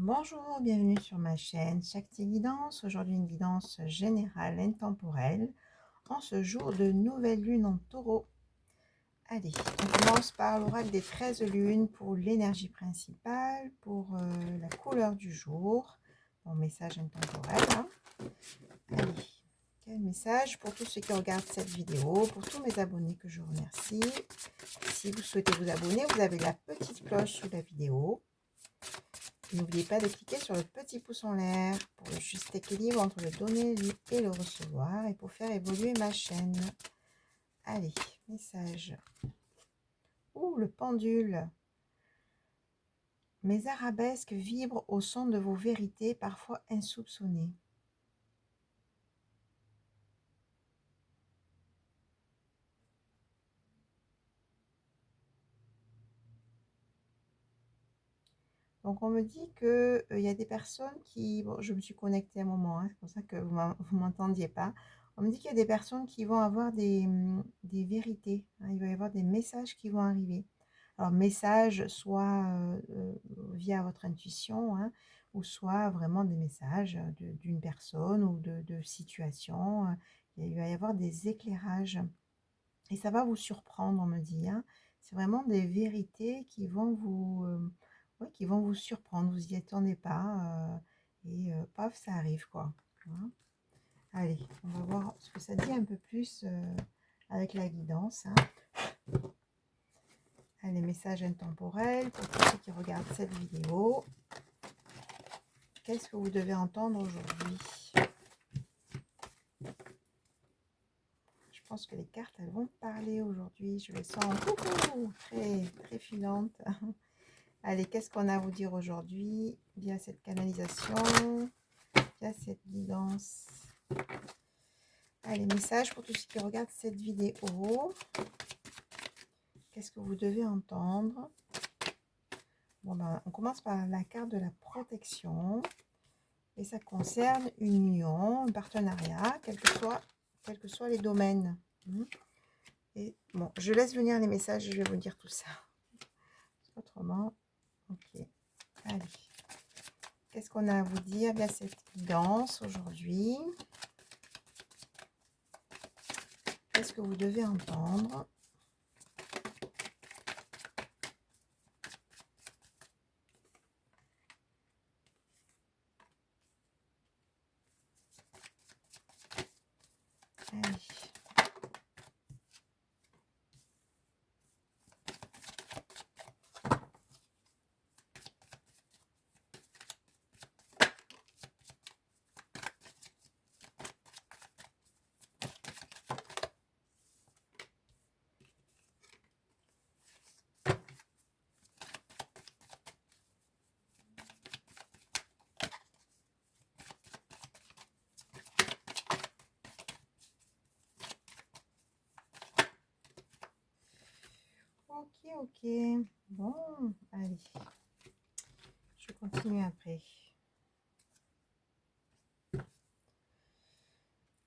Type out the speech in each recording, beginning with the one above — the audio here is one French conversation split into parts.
Bonjour, bienvenue sur ma chaîne Shakti Guidance. Aujourd'hui une guidance générale intemporelle en ce jour de nouvelle lune en taureau. Allez, on commence par l'oracle des 13 lunes pour l'énergie principale, pour la couleur du jour. Bon, message intemporel. Hein. Allez, quel message pour tous ceux qui regardent cette vidéo, pour tous mes abonnés que je remercie. Si vous souhaitez vous abonner, vous avez la petite cloche sous la vidéo. N'oubliez pas de cliquer sur le petit pouce en l'air pour le juste équilibre entre le donner et le recevoir et pour faire évoluer ma chaîne. Allez, message. Ouh, le pendule. Mes arabesques vibrent au son de vos vérités parfois insoupçonnées. Donc on me dit que il y a des personnes qui... Bon, je me suis connectée à un moment, hein, c'est pour ça que vous ne m'entendiez pas. On me dit qu'il y a des personnes qui vont avoir des vérités. Hein, il va y avoir des messages qui vont arriver. Alors, messages, soit via votre intuition, hein, ou soit vraiment des messages d'une personne ou de situations. Il va y avoir des éclairages. Et ça va vous surprendre, on me dit. Hein. C'est vraiment des vérités qui vont ouais, qui vont vous surprendre. Vous n'y attendez pas. Et paf, ça arrive, quoi. Hein. Allez, on va voir ce que ça dit un peu plus avec la guidance. Hein. Allez, message intemporel pour tous ceux qui regardent cette vidéo. Qu'est-ce que vous devez entendre aujourd'hui? Je pense que les cartes, elles vont parler aujourd'hui. Je les sens très, très filantes. Allez, qu'est-ce qu'on a à vous dire aujourd'hui via cette canalisation, via cette guidance? Allez, message pour tous ceux qui regardent cette vidéo. Qu'est-ce que vous devez entendre? Bon, ben, on commence par la carte de la protection. Et ça concerne une union, un partenariat, quels que soient les domaines. Et bon, je laisse venir les messages, je vais vous dire tout ça. Autrement, ok. Allez. Qu'est-ce qu'on a à vous dire via cette guidance aujourd'hui? Qu'est-ce que vous devez entendre? Allez. Ok. Bon, allez. Je continue après.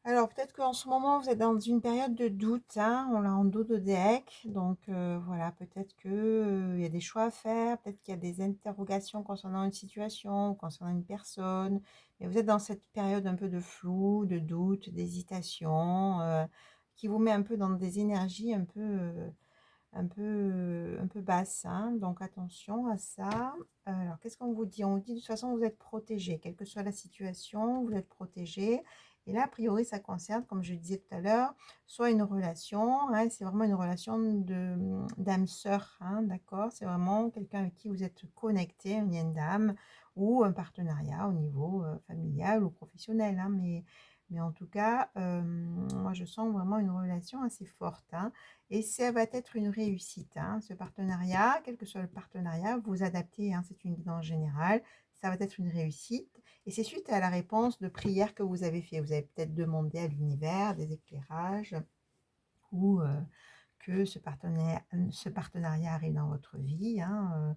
Alors, peut-être qu'en ce moment, vous êtes dans une période de doute. Hein, on l'a en dos de deck. Donc, voilà, peut-être qu'il y a des choix à faire. Peut-être qu'il y a des interrogations concernant une situation, concernant une personne. Mais vous êtes dans cette période un peu de flou, de doute, d'hésitation, qui vous met un peu dans des énergies un peu basse, hein, donc attention à ça. Alors, qu'est-ce qu'on vous dit? On vous dit de toute façon, vous êtes protégé, quelle que soit la situation, vous êtes protégé. Et là, a priori, ça concerne, comme je disais tout à l'heure, soit une relation, hein, c'est vraiment une relation d'âme sœur, hein, d'accord? C'est vraiment quelqu'un avec qui vous êtes connecté, un lien d'âme, ou un partenariat au niveau familial ou professionnel, hein, mais en tout cas, moi, je sens vraiment une relation assez forte, hein. Et ça va être une réussite, hein, ce partenariat, quel que soit le partenariat, vous adaptez, hein, c'est une guidance générale, ça va être une réussite. Et c'est suite à la réponse de prière que vous avez fait. Vous avez peut-être demandé à l'univers des éclairages ou que ce partenariat arrive dans votre vie. Hein,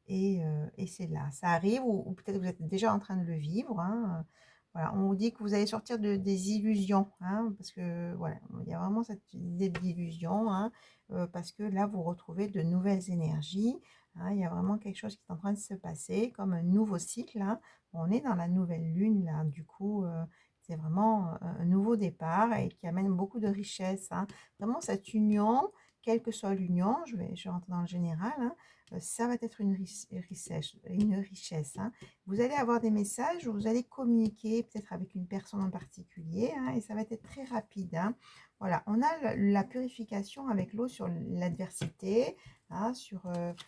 et c'est là, ça arrive, ou peut-être vous êtes déjà en train de le vivre. Hein, voilà, on vous dit que vous allez sortir des illusions, hein, parce que voilà, il y a vraiment cette idée d'illusion, hein, parce que là, vous retrouvez de nouvelles énergies, Hein, il y a vraiment quelque chose qui est en train de se passer, comme un nouveau cycle. Hein. On est dans la nouvelle lune, là, du coup, c'est vraiment un nouveau départ et qui amène beaucoup de richesse. Hein. Vraiment, cette union, quelle que soit l'union, je rentre dans le général, hein, ça va être une richesse. Hein. Vous allez avoir des messages où vous allez communiquer peut-être avec une personne en particulier, hein, et ça va être très rapide. Hein. Voilà, on a la purification avec l'eau sur l'adversité, hein, sur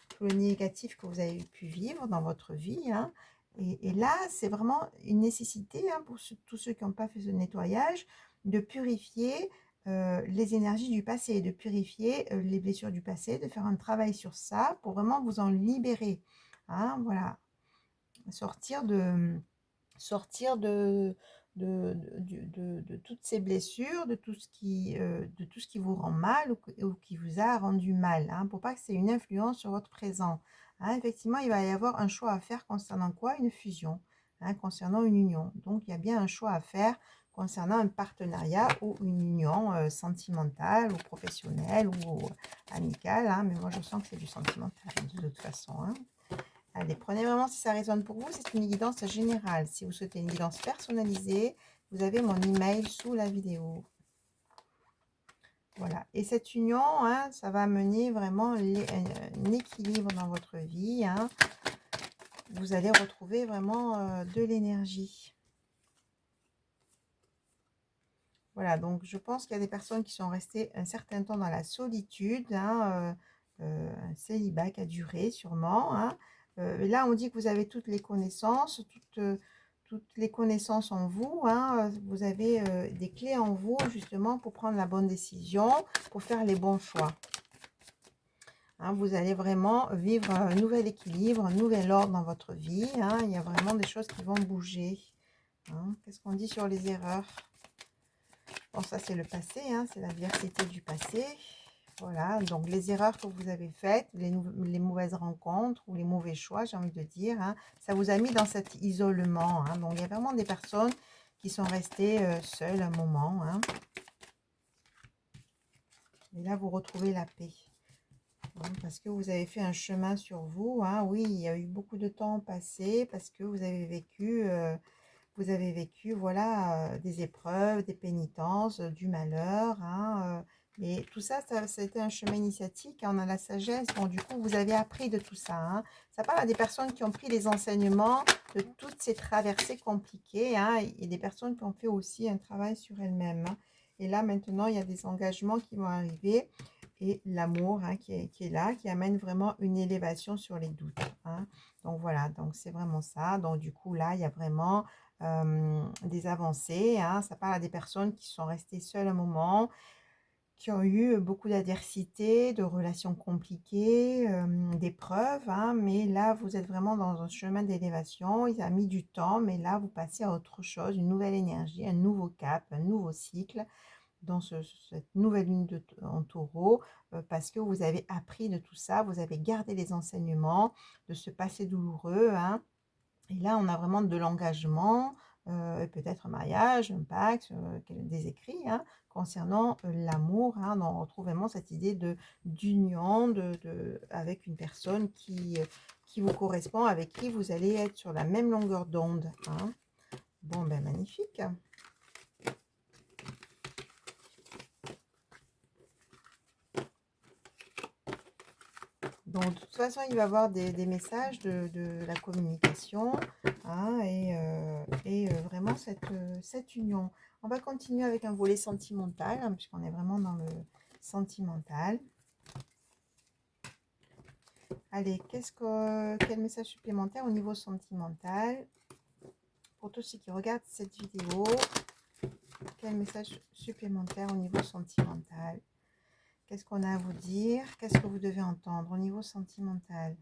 tout le négatif que vous avez pu vivre dans votre vie. Hein. Et là, c'est vraiment une nécessité, hein, pour tous ceux qui n'ont pas fait ce nettoyage, de purifier les énergies du passé, de purifier les blessures du passé, de faire un travail sur ça pour vraiment vous en libérer. Hein, voilà, sortir de, sortir de toutes ces blessures, de tout ce qui vous rend mal ou qui vous a rendu mal, hein, pour pas que c'est une influence sur votre présent. Hein, effectivement, il va y avoir un choix à faire concernant quoi? Une fusion, hein, concernant une union. Donc, il y a bien un choix à faire concernant un partenariat ou une union sentimentale ou professionnelle ou amicale. Hein, mais moi, je sens que c'est du sentimental de toute façon. Hein. Allez, prenez vraiment si ça résonne pour vous. C'est une guidance générale. Si vous souhaitez une guidance personnalisée, vous avez mon email sous la vidéo. Voilà. Et cette union, hein, ça va amener vraiment un équilibre dans votre vie. Hein. Vous allez retrouver vraiment de l'énergie. Voilà, donc je pense qu'il y a des personnes qui sont restées un certain temps dans la solitude, hein, un célibat qui a duré sûrement. Hein. Là, on dit que vous avez toutes les connaissances, toutes les connaissances en vous. Hein. Vous avez des clés en vous justement pour prendre la bonne décision, pour faire les bons choix. Hein, vous allez vraiment vivre un nouvel équilibre, un nouvel ordre dans votre vie. Hein. Il y a vraiment des choses qui vont bouger. Hein. Qu'est-ce qu'on dit sur les erreurs? Bon, ça, c'est le passé, hein, c'est l'adversité du passé. Voilà, donc les erreurs que vous avez faites, les mauvaises rencontres ou les mauvais choix, j'ai envie de dire, hein, ça vous a mis dans cet isolement. Hein. Donc, il y a vraiment des personnes qui sont restées seules un moment. Hein. Et là, vous retrouvez la paix. Hein, parce que vous avez fait un chemin sur vous. Hein. Oui, il y a eu beaucoup de temps passé parce que vous avez vécu, voilà, des épreuves, des pénitences, du malheur. Hein, mais tout ça, ça a été un chemin initiatique. Hein, on a la sagesse. Donc, du coup, vous avez appris de tout ça. Hein. Ça parle à des personnes qui ont pris les enseignements de toutes ces traversées compliquées. Hein, et des personnes qui ont fait aussi un travail sur elles-mêmes. Hein. Et là, maintenant, il y a des engagements qui vont arriver. Et l'amour, hein, qui est là, qui amène vraiment une élévation sur les doutes. Hein. Donc, voilà. Donc, c'est vraiment ça. Donc, du coup, là, il y a vraiment des avancées. Hein. Ça parle à des personnes qui sont restées seules un moment, qui ont eu beaucoup d'adversité, de relations compliquées, d'épreuves. Hein. Mais là, vous êtes vraiment dans un chemin d'élévation. Il a mis du temps, mais là, vous passez à autre chose, une nouvelle énergie, un nouveau cap, un nouveau cycle dans cette nouvelle lune en taureau, parce que vous avez appris de tout ça, vous avez gardé les enseignements de ce passé douloureux. Hein. Et là, on a vraiment de l'engagement, peut-être un mariage, un pacte, des écrits, hein, concernant l'amour. Hein, on retrouve vraiment cette idée d'union avec une personne qui vous correspond, avec qui vous allez être sur la même longueur d'onde. Hein. Bon, ben magnifique. Donc, de toute façon, il va y avoir des messages de la communication, hein, et vraiment cette union. On va continuer avec un volet sentimental, hein, puisqu'on est vraiment dans le sentimental. Allez, quel message supplémentaire au niveau sentimental pour tous ceux qui regardent cette vidéo? Quel message supplémentaire au niveau sentimental? Qu'est-ce qu'on a à vous dire? Qu'est-ce que vous devez entendre au niveau sentimental?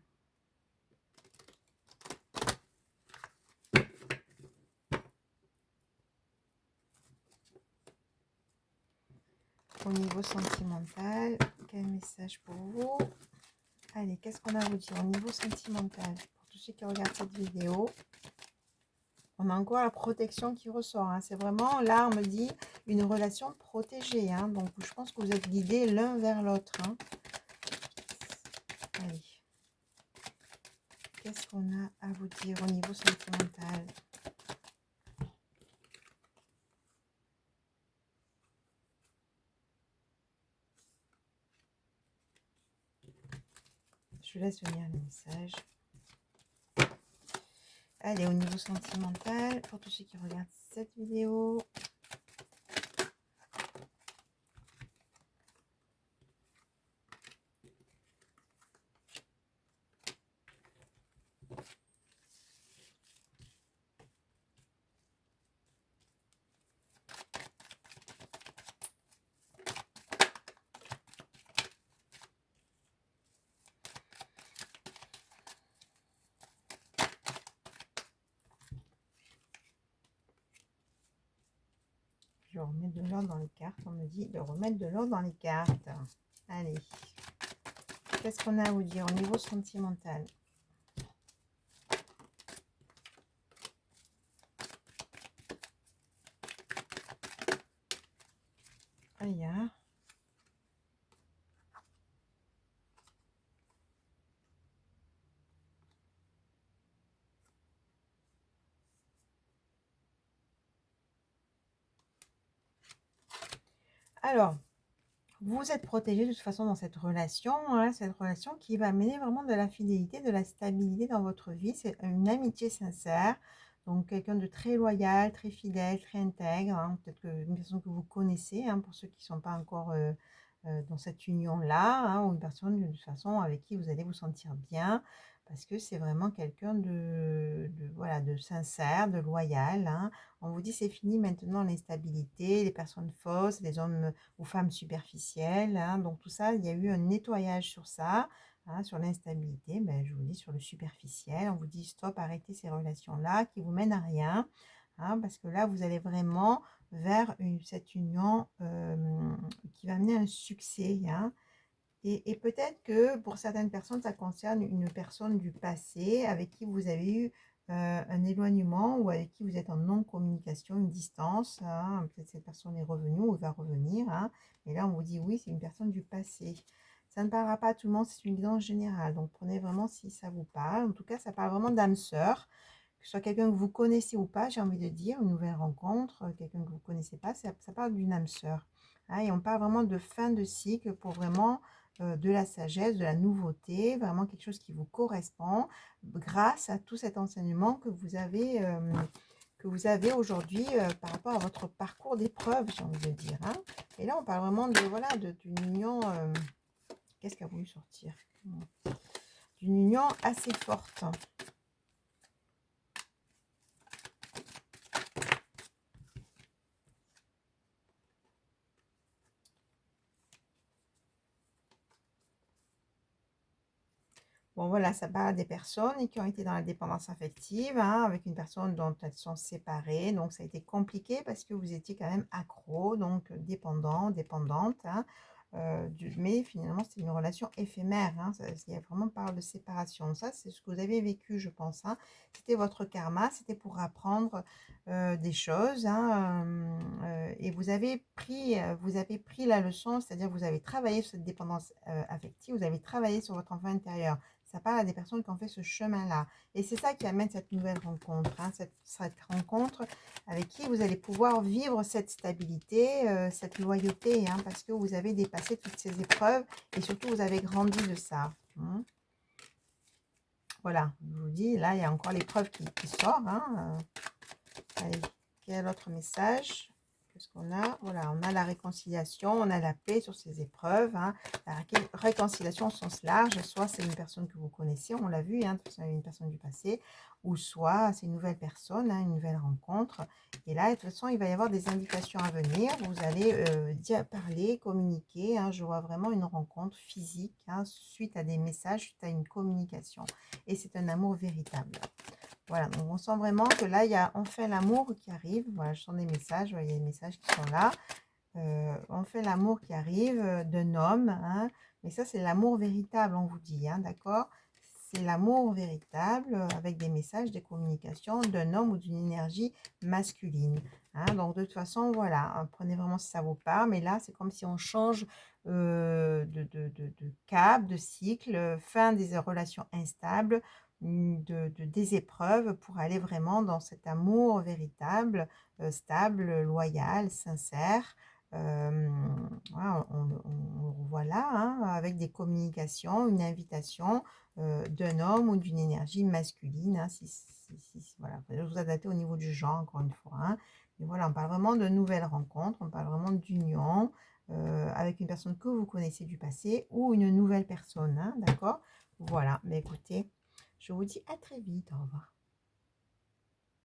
Au niveau sentimental, quel message pour vous? Allez, qu'est-ce qu'on a à vous dire au niveau sentimental? Pour tous ceux qui regardent cette vidéo, on a encore la protection qui ressort. Hein. C'est vraiment, là, on me dit, une relation protégée. Hein. Donc, je pense que vous êtes guidés l'un vers l'autre. Hein. Allez. qu'est-ce qu'on a à vous dire au niveau sentimental? Je laisse venir le message. Allez, au niveau sentimental, pour tous ceux qui regardent cette vidéo. Je remets de l'ordre dans les cartes. On me dit de remettre de l'ordre dans les cartes. Allez. Qu'est-ce qu'on a à vous dire au niveau sentimental? Aïe. Alors, vous êtes protégé de toute façon dans cette relation qui va amener vraiment de la fidélité, de la stabilité dans votre vie. C'est une amitié sincère, donc quelqu'un de très loyal, très fidèle, très intègre, hein. Peut-être que une personne que vous connaissez, hein, pour ceux qui ne sont pas encore dans cette union-là, hein, ou une personne de toute façon avec qui vous allez vous sentir bien, parce que c'est vraiment quelqu'un voilà, de sincère, de loyal, hein. On vous dit c'est fini maintenant l'instabilité, les personnes fausses, les hommes ou femmes superficielles, hein. Donc tout ça, il y a eu un nettoyage sur ça, hein, sur l'instabilité. Ben, je vous dis sur le superficiel. On vous dit stop, arrêtez ces relations-là qui vous mènent à rien, hein, parce que là, vous allez vraiment vers cette union qui va amener un succès, hein. Et peut-être que pour certaines personnes, ça concerne une personne du passé avec qui vous avez eu un éloignement ou avec qui vous êtes en non-communication, une distance, hein. Peut-être cette personne est revenue ou va revenir, hein. Et là, on vous dit oui, c'est une personne du passé. Ça ne parlera pas à tout le monde, c'est une guidance générale. Donc, prenez vraiment si ça vous parle. En tout cas, ça parle vraiment d'âme sœur. Que ce soit quelqu'un que vous connaissez ou pas, j'ai envie de dire, une nouvelle rencontre, quelqu'un que vous ne connaissez pas, ça parle d'une âme sœur, hein. Et on parle vraiment de fin de cycle pour vraiment de la sagesse, de la nouveauté, vraiment quelque chose qui vous correspond grâce à tout cet enseignement que vous avez aujourd'hui par rapport à votre parcours d'épreuve, j'ai envie de dire, hein. Et là, on parle vraiment de voilà d'une union. Qu'est-ce qui a voulu sortir? D'une union assez forte. Bon, voilà, ça parle des personnes qui ont été dans la dépendance affective, hein, avec une personne dont elles sont séparées. Donc, ça a été compliqué parce que vous étiez quand même accro, donc dépendant, dépendante, hein, mais finalement, c'est une relation éphémère, hein, il y a vraiment parle de séparation. Ça, c'est ce que vous avez vécu, je pense, hein. C'était votre karma, c'était pour apprendre des choses, hein, et vous avez pris la leçon, c'est-à-dire vous avez travaillé sur cette dépendance affective, vous avez travaillé sur votre enfant intérieur. Ça parle à des personnes qui ont fait ce chemin-là. Et c'est ça qui amène cette nouvelle rencontre, hein, cette rencontre avec qui vous allez pouvoir vivre cette stabilité, cette loyauté, hein, parce que vous avez dépassé toutes ces épreuves et surtout vous avez grandi de ça, hein. Voilà, je vous dis, là, il y a encore l'épreuve qui sort, hein. Allez, quel autre message? Qu'est-ce qu'on a? Voilà, on a la réconciliation, on a la paix sur ces épreuves, hein. La réconciliation au sens large, soit c'est une personne que vous connaissez, on l'a vu, hein, une personne du passé, ou soit c'est une nouvelle personne, hein, une nouvelle rencontre. Et là, de toute façon, il va y avoir des invitations à venir. Vous allez parler, communiquer, hein. Je vois vraiment une rencontre physique, hein, suite à des messages, suite à une communication. Et c'est un amour véritable. Voilà, donc on sent vraiment que là, il y a enfin l'amour qui arrive. Voilà, je sens des messages, il y a des messages qui sont là. Enfin l'amour qui arrive d'un homme, hein. Mais ça, c'est l'amour véritable, on vous dit, hein, d'accord? C'est l'amour véritable avec des messages, des communications d'un homme ou d'une énergie masculine, hein. Donc, de toute façon, voilà, hein, prenez vraiment si ça vous parle. Mais là, c'est comme si on change de cap, de cycle, fin des relations instables, des épreuves pour aller vraiment dans cet amour véritable, stable, loyal, sincère. Voilà, on le voit là, hein, avec des communications, une invitation d'un homme ou d'une énergie masculine, hein, voilà, faut vous adapter au niveau du genre, encore une fois, hein. Mais voilà, on parle vraiment de nouvelles rencontres, on parle vraiment d'union avec une personne que vous connaissez du passé ou une nouvelle personne, hein, d'accord? Voilà, mais écoutez, je vous dis à très vite, au revoir.